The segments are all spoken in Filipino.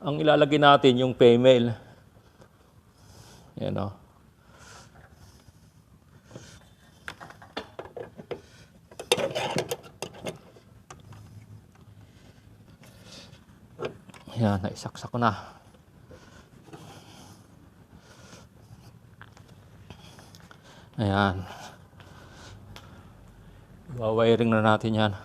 Ang ilalagay natin yung female. Yan o. Yan, naisaksak ko na. Ayan. Wawiring na natin yan.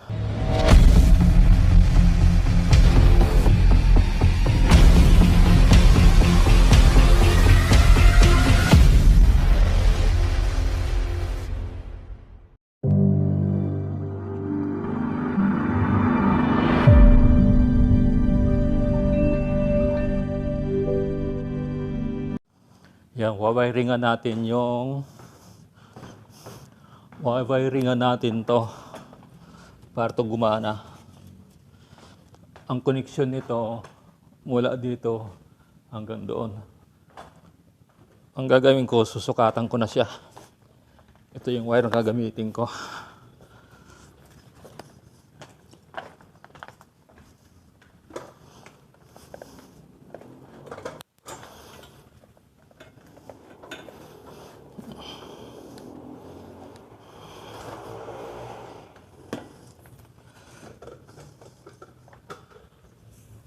Yan, wawiringan natin to para to gumana. Ang connection nito mula dito hanggang doon. Ang gagawin ko, susukatan ko na siya. Ito yung wire na gagamitin ko.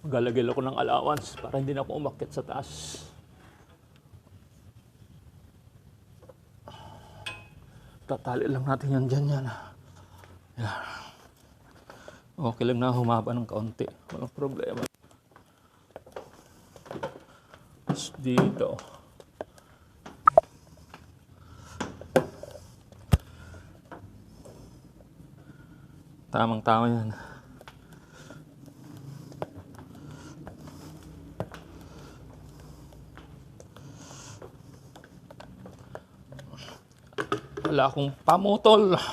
Maglalagay ako ng allowance para hindi na ako umakyat sa taas. Tatali lang natin yan dyan yan. Yan. Okay lang na humaba ng kaunti. Walang problema. Tapos dito. Tamang-tama yan. Wala akong pamutol. So,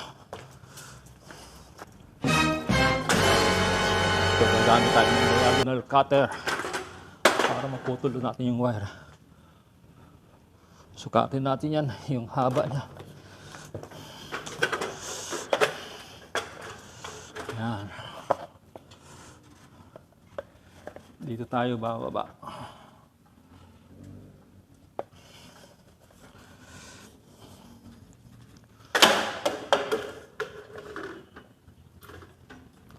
gagamit tayo ng diagonal cutter para maputol natin yung wire. Sukatin natin yan, yung haba niya. Yan. Dito tayo bababa.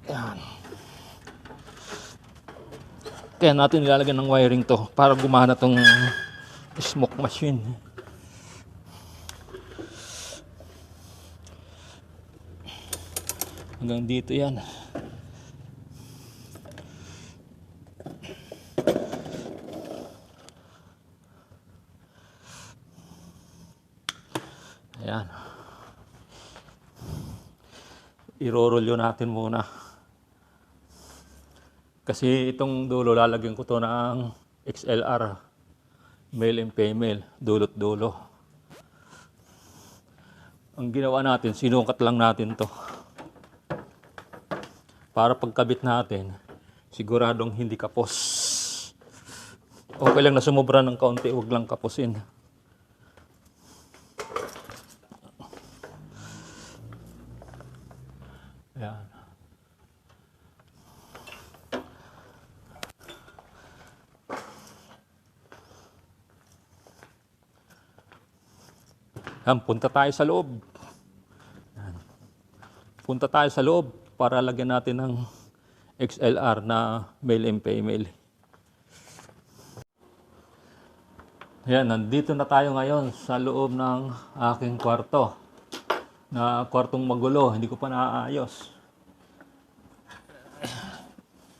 Yan. Kaya natin nilalagyan ng wiring to para gumana tong smoke machine. Hanggang dito yan. Ayan. Irorolyo natin muna. Kasi itong dulo, lalagyan ko to ng XLR, male and female, dulot dulo. Ang ginawa natin, sinukat lang natin to para pagkabit natin, siguradong hindi kapos. Okay lang na sumobra ng kaunti, huwag lang kapusin. Ayan. Yan, punta tayo sa loob. Yan. Punta tayo sa loob para lagyan natin ng XLR na male and female. Yan, nandito na tayo ngayon sa loob ng aking kwarto. Na kwartong magulo, hindi ko pa naaayos.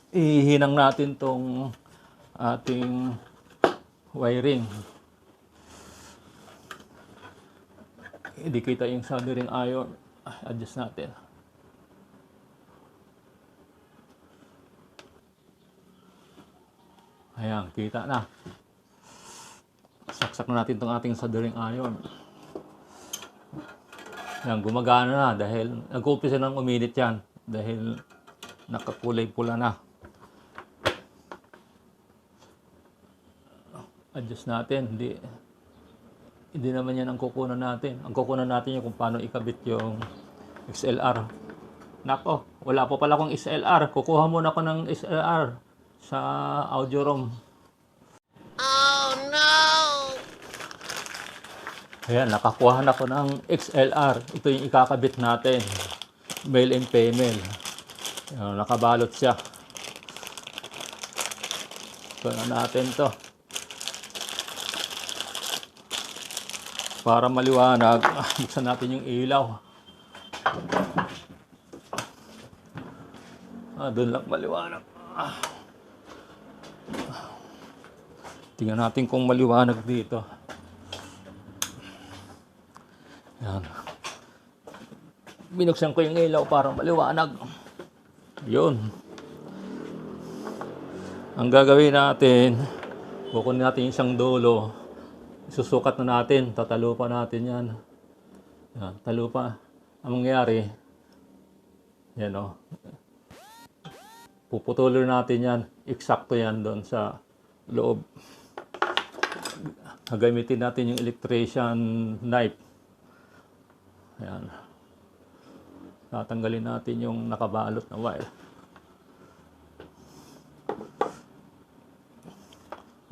Ihinang natin tong ating wiring. Hindi kita yung soldering iron. Adjust natin. Ayan, kita na. Saksak na natin itong ating soldering iron. Ayan, gumagana na dahil nag-uumpisa nang uminit yan. Dahil nakakulay pula na. Adjust natin. Hindi naman yan ang kukunan natin. Ang kukunan natin yung kung paano ikabit yung XLR. Nako, wala po pala akong XLR. Kukuha muna ako ng XLR sa audio room. Ayan, nakakuha na ko ng XLR. Ito yung ikakabit natin. Male and female. Ayan, nakabalot siya. Ito na natin to. Para maliwanag, buksan natin yung ilaw. Doon lang maliwanag. Tingnan natin kung maliwanag dito. Yan. Binuksan ko yung ilaw para maliwanag. Yun. Ang gagawin natin, kukunin natin yung isang dulo. Susukat na natin, tatalupa natin yan. Yan, talupa. Ang mangyayari, yan o. Puputulin natin yan. Eksakto yan doon sa loob. Gagamitin natin yung electrician knife. Ayan. Tatanggalin natin yung nakabalot na wire.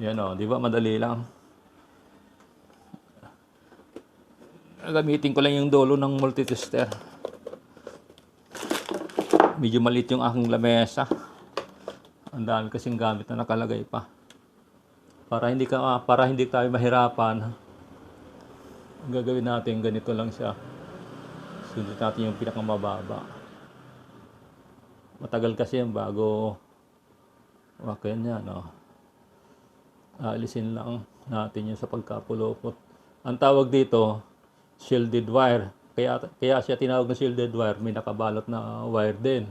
Yan o, di ba madali lang? Gamitin ko lang yung dulo ng multitester. Medyo maliit yung aking lamesa. Ang dami kasing gamit na nakalagay pa. Para hindi tayo mahirapan, ang gagawin natin ganito lang siya. Sundot natin yung pinakamababa. Matagal kasi yan bago okay yan, no? Alisin lang natin yung sa pagkapulupot. Ang tawag dito, shielded wire. Kaya siya tinawag na shielded wire, may nakabalot na wire din.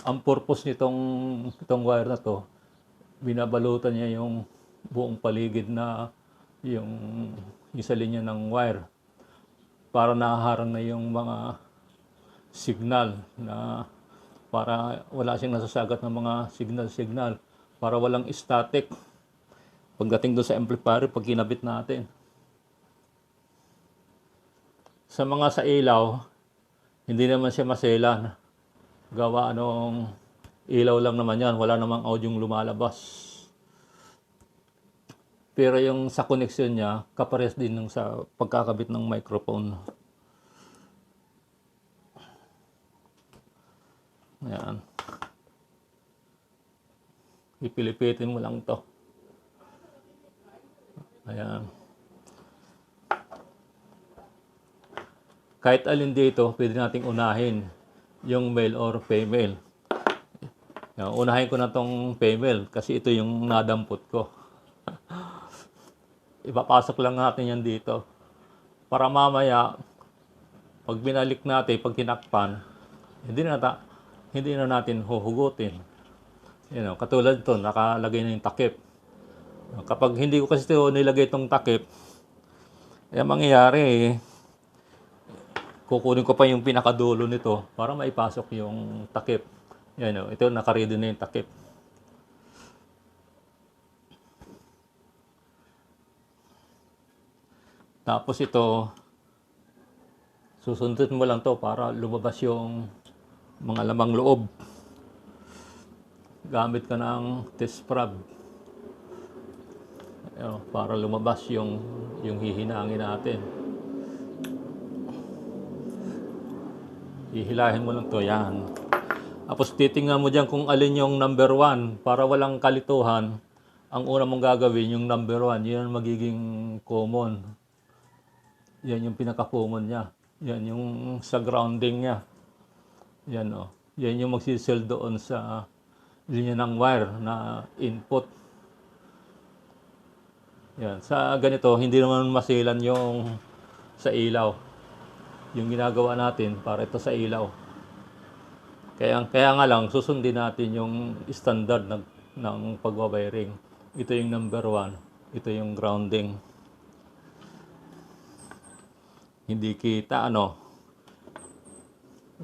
Ang purpose itong wire na to, binabalutan niya yung buong paligid na yung isa linya ng wire para nahaharang na yung mga signal na para wala siyang nasasagat ng mga signal para walang static pagdating doon sa amplifier pag kinabit natin. Sa mga sa ilaw, hindi naman siya maselan. Gawa anong ilaw lang naman yan, wala namang audio lumalabas. Pero yung sa connection niya, kapares din ng sa pagkakabit ng microphone. Ayan. Ipilipitin mo lang to. Ayan. Kahit alin dito, pwede nating unahin yung male or female. Ayan, unahin ko na tong female kasi ito yung nadampot ko. Ipapasok lang natin yan dito. Para mamaya, pag binalik natin, pag tinakpan, hindi na natin huhugutin. Katulad ito, nakalagay na yung takip. Kapag hindi ko kasi ito nilagay itong takip, mangyayari, kukunin ko pa yung pinakadulo nito para maipasok yung takip. Ito nakaready na yung takip. Tapos ito, susundot mo lang to para lumabas yung mga lamang loob. Gamit ka ng test probe. Para lumabas yung hihinangin natin. Ihilahin mo lang to, yan. Tapos titingnan mo dyan kung alin yung number 1 para walang kalituhan. Ang una mong gagawin yung number 1, yun ang magiging common. Yan yung pinaka-common niya. Yan yung sa grounding niya. Yan o. Yan yung magsisell doon sa linya ng wire na input. Yan. Sa ganito, hindi naman masilan yung sa ilaw. Yung ginagawa natin para ito sa ilaw. Kaya nga lang, susundin natin yung standard ng pagwawiring. Ito yung number 1. Ito yung grounding. Hindi kita,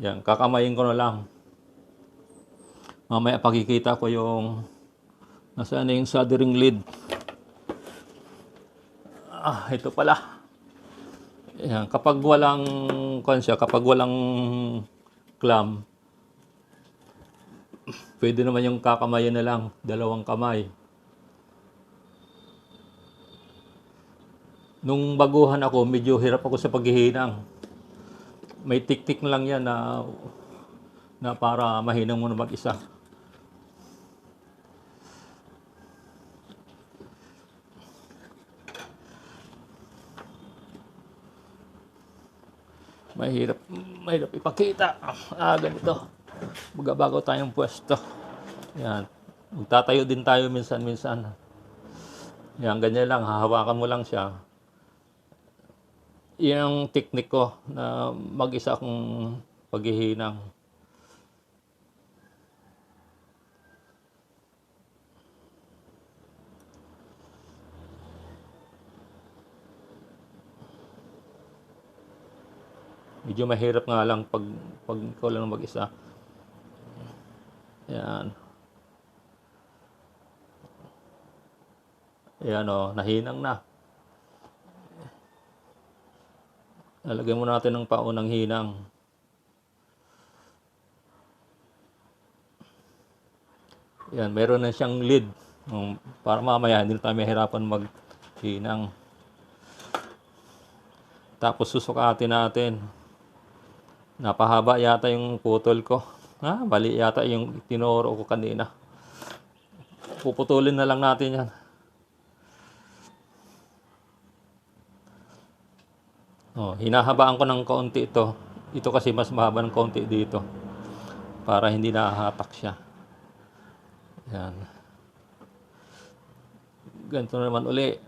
Yan, kakamayin ko na lang. Mamaya pakikita ko yung nasaan na yung soldering lead. Ito pala. Yan, kapag walang clamp, pwede naman yung kakamayan na lang, 2 kamay. Nung baguhan ako, medyo hirap ako sa paghihinang. May tik-tik lang yan na para mahinang mo na mag-isa. Mahirap, mahirap ipakita. Ganito. Magabago tayong pwesto. Yan. Magtatayo din tayo minsan-minsan. Yan, ganyan lang. Hahawakan mo lang siya. Yan ang teknik ko na mag-isa akong paghihinang. Medyo mahirap nga lang pag ikaw lang mag-isa. Yan. Yan o, nahinang na. Lalagyan mo natin ng paunang hinang. Yan, meron na siyang lid. Para mamaya hindi na tayo mahirapan maghinang. Tapos susukatin natin. Napahaba yata yung putol ko. Bali yata yung tinuro ko kanina. Puputulin na lang natin yan. Hinahabaan ko ng kaunti ito. Ito kasi mas mahaba ng kaunti dito. Para hindi nahahatak siya. Yan. Ganito naman uli.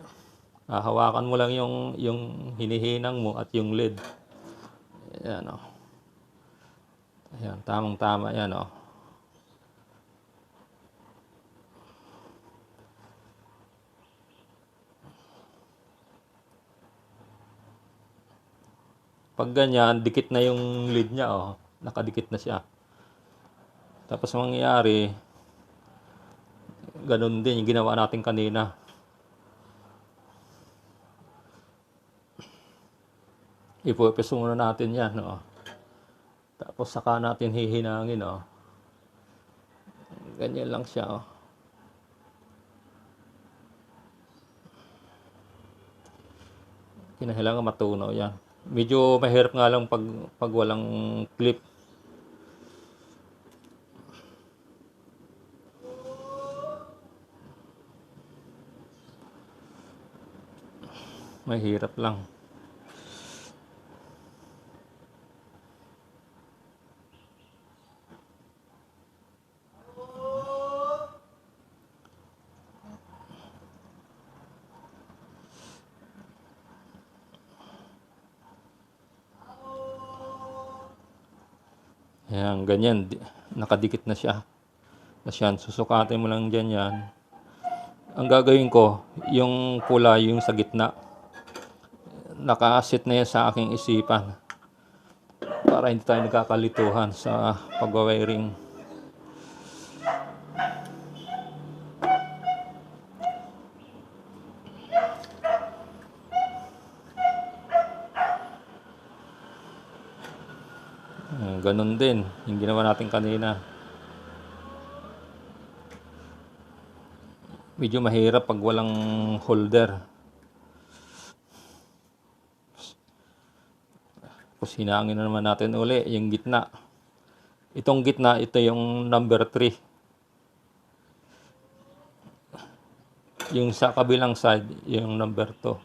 Hahawakan mo lang yung hinihinang mo at yung lid. Yan o. Ayan, tamang-tama yan o. Pag ganyan, dikit na yung lid niya o. Nakadikit na siya. Tapos mangyayari, ganun din yung ginawa natin kanina. Ipupeso muna natin yan o. Tapos saka natin hihinangin o. Ganyan lang siya o. Kinakailangan matunaw yan. Medyo mahirap nga lang pag walang clip. Mahirap lang. Ayan, ganyan. Nakadikit na siya. Tapos yan, susukatin mo lang dyan yan. Ang gagawin ko, yung pula, yung sa gitna. Naka-sit na yan sa aking isipan. Para hindi tayo nagkakalituhan sa pag-wiring. Ganon din, yung ginawa natin kanina. Medyo mahirap pag walang holder. Tapos hinangin na naman natin uli yung gitna. Itong gitna, ito yung number 3. Yung sa kabilang side, yung number 2.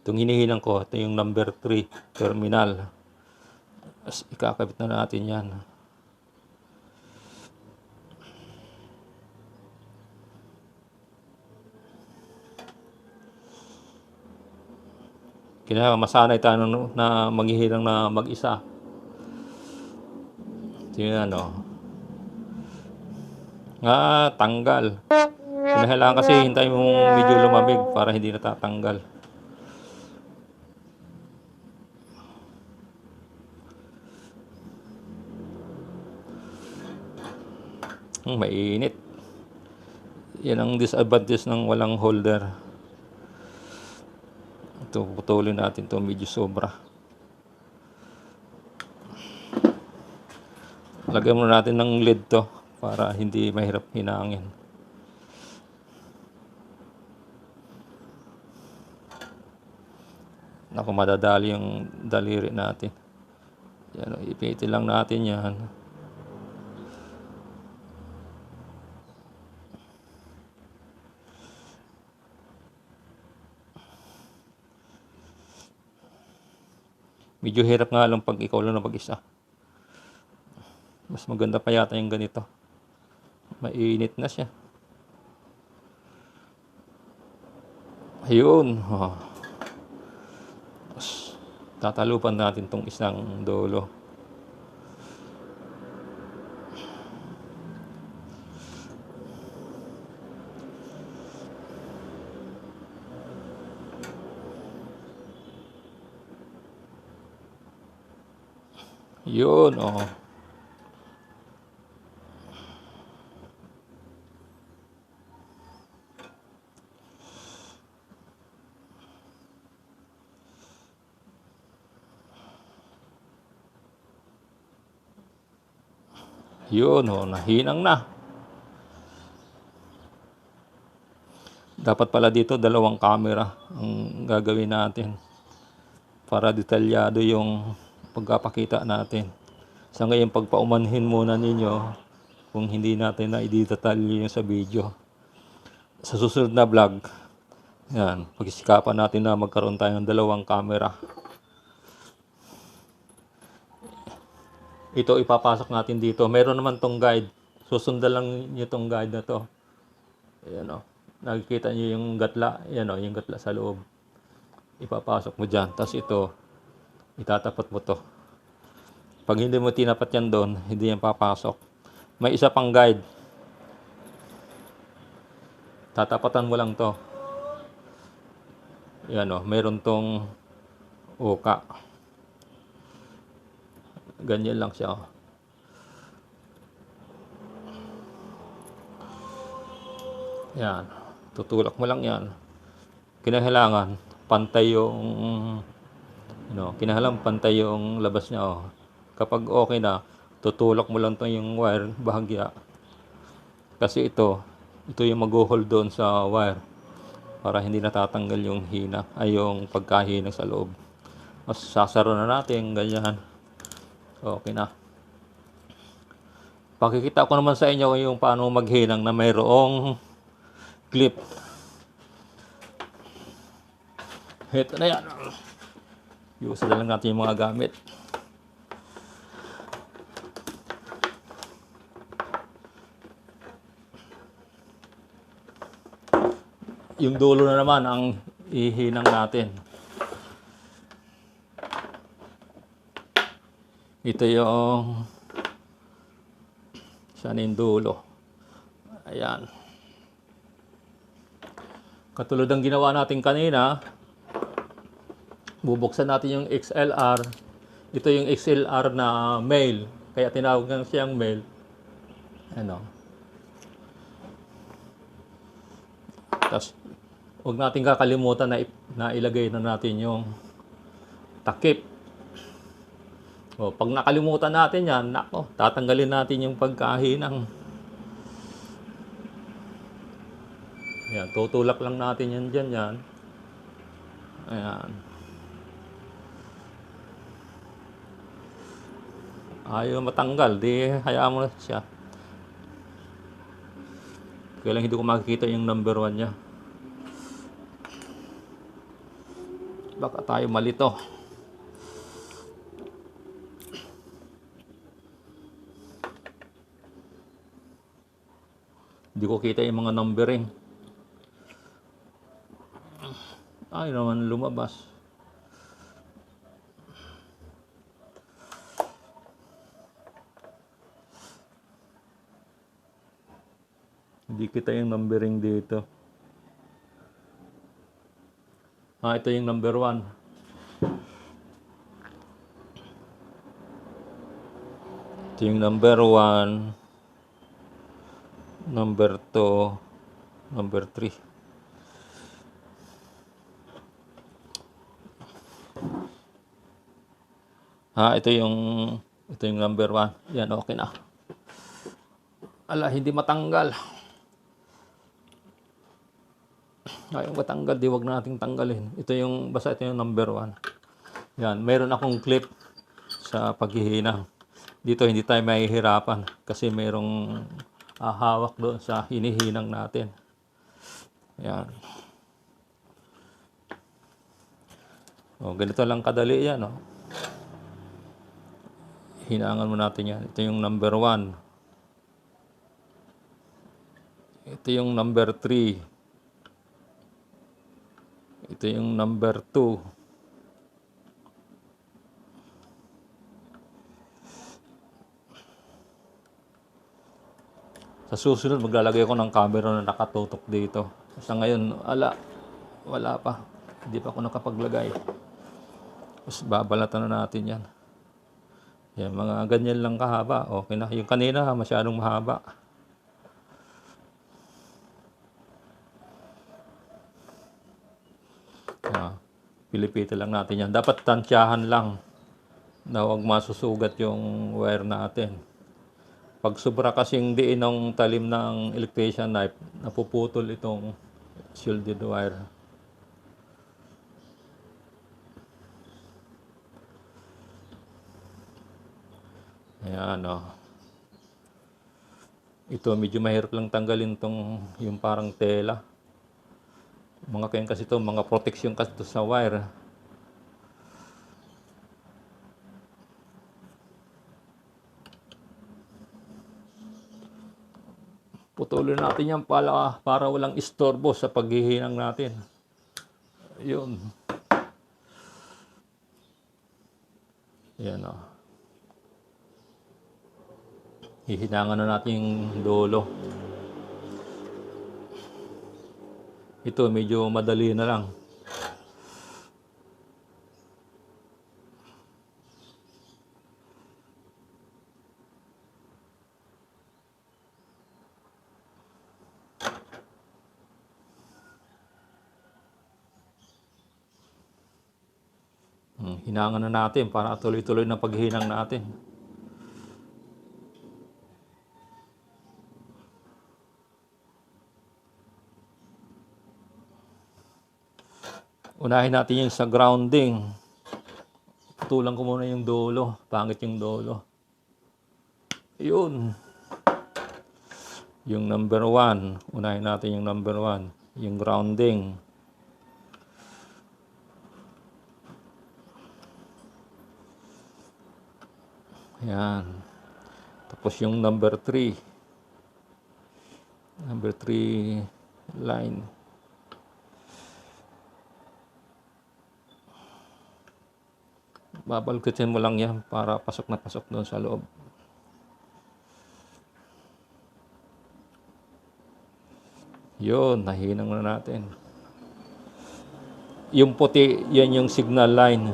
Itong hinihinang ko, ito yung number 3 terminal. Tapos ikakabit na natin yan. Kailangan masanay tayo na maghihinang na mag-isa. Tingnan o. Tanggal. Kailangan kasi hintayin mong medyo lumamig para hindi natatanggal. Mainit. Yan ang disadvantage ng walang holder. Ito, putulin natin ito medyo sobra. Lagyan muna natin ng lid to para hindi mahirap hinangin. Naku, madadali yung daliri natin. Yan, ipitin lang natin yan. Medyo hirap nga lang pag ikaw lang na mag-isa. Mas maganda pa yata yung ganito. Mainit na siya. Ayun. Oh. Tatalupan natin tong isang dulo. Yun, oh. Yun, oh, nahinang na. Dapat pala dito dalawang camera ang gagawin natin para detalyado yung pagkapakita natin. Sa ngayon, pagpaumanhin muna ninyo kung hindi natin na i-detalye yung sa video. Sa susunod na vlog, yan, pagsikapan natin na magkaroon tayo ng dalawang camera. Ito ipapasok natin dito. Meron naman tong guide. Susundan lang niyo tong guide na to. Ayan o. Nakikita niyo yung gatla. Ayan o, yung gatla sa loob. Ipapasok mo dyan. Tapos ito, itatapat mo to. Pag hindi mo tinapat yan doon, hindi yan papasok. May isa pang guide. Tatapatan mo lang to. Ayan o, meron tong uka. Ganyan lang siya. Yan. Tutulak mo lang yan. Kinahailangan pantay yung kinahailangan pantay yung labas niya. Oh. Kapag okay na, tutulak mo lang to yung wire bahagya. Kasi ito yung mag-hold doon sa wire para hindi natatanggal yung hina ay yung pagkahina sa loob. Mas sasaro na natin ganyan. Okay na. Pakikita ko naman sa inyo yung paano maghinang na mayroong clip. Ito na yan. Iusa na lang natin yung mga gamit. Yung dulo na naman ang ihinang natin. Ito yung sana yung dulo. Ayan. Katulad ng ginawa natin kanina, bubuksan natin yung XLR. Ito yung XLR na male. Kaya tinawag nga siyang male. Ano. Tapos, huwag natin kakalimutan na ilagay na natin yung takip. O, pag nakalimutan natin yan, nako, tatanggalin natin yung pagkahinang. Ayan, tutulak lang natin yan dyan, yan. Ayan. Ayaw matanggal, di hayaan mo na siya. Kaya lang hindi ko makikita yung number 1 niya. Baka tayo malito. Hindi ko kita yung mga numbering. Ay naman lumabas. Hindi kita yung numbering dito. Ito yung number 1. Ito yung number 1. Number 2. Number 3. Ito yung number 1. Yan, okay na. Ala, hindi matanggal. Ayaw matanggal, di wag nating tanggalin. Basta ito yung number 1. Yan, meron akong clip sa paghihinang. Dito hindi tayo mahihirapan kasi merong hawak doon sa hinihinang natin. Yan. O, ganito lang kadali yan. O. Hinangan mo natin yan. Ito yung number 1. Ito yung number 3. Ito yung number 2. Sa susunod, maglalagay ako ng camera na nakatutok dito. Sa ngayon, wala pa. Hindi pa ako nakapaglagay. Tapos babalatan na natin yan. Yan, mga ganyan lang kahaba. Okay na. Yung kanina, masyadong mahaba. Pilipita lang natin yan. Dapat tansyahan lang na huwag masusugat yung wire natin. Pag sobra kasing diin ng talim ng electrician knife, napuputol itong shielded wire. Ayan, o. Ito, medyo mahirap lang tanggalin yung parang tela. Mga kayan kasi ito, mga protection kasi ito sa wire. Putulin natin yan para walang istorbo sa paghihinang natin. Yun. Yan, o. Hihinangan na natin yung dulo. Ito, medyo madali na lang. Hinangan na natin para tuloy-tuloy na paghinang natin. Unahin natin yung sa grounding. Putulan ko muna yung dulo. Pangit yung dulo. Yun. Yung number 1. Unahin natin yung number 1. Yung grounding. Ayan. Tapos yung number 3. Number 3 line. Babalkitin mo lang yan para pasok na pasok doon sa loob. Yun, nahinang na natin. Yung puti, yan yung signal line.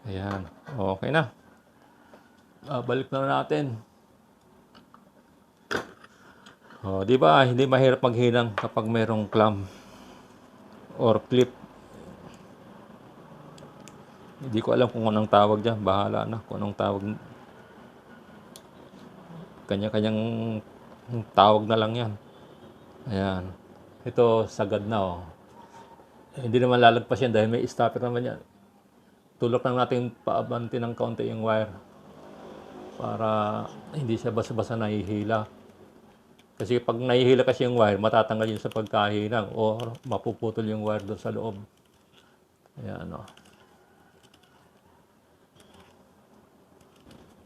Ayan, okay na. Balik na natin. Di ba, hindi mahirap maghinang kapag mayroong clamp or clip. Hindi ko alam kung anong tawag dyan. Bahala na kung anong tawag. Kanya-kanyang tawag na lang yan. Ayan. Ito, sagad na, oh. Hindi naman lalagpas yan dahil may stopper naman yan. Tulok lang natin paabanti ng kaunti yung wire para hindi siya basa-basa nahihila. Kasi pag nahihila kasi yung wire, matatanggal yun sa pagkahinang o mapuputol yung wire doon sa loob. Ayan, o.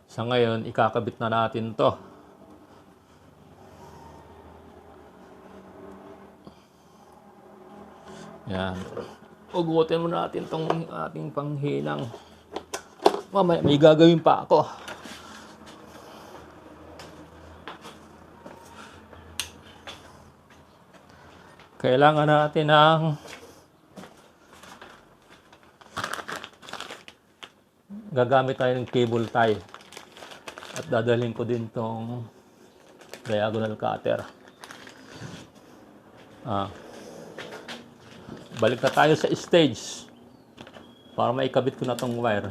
Sa ngayon, ikakabit na natin to. Ayan. Ugutin mo natin tong ating panghinang. Mamaya, may gagawin pa ako. Kailangan natin ng gagamit tayo ng cable tie. At dadalhin ko din tong diagonal cutter. Balik na tayo sa stage. para maikabit ko na tong wire.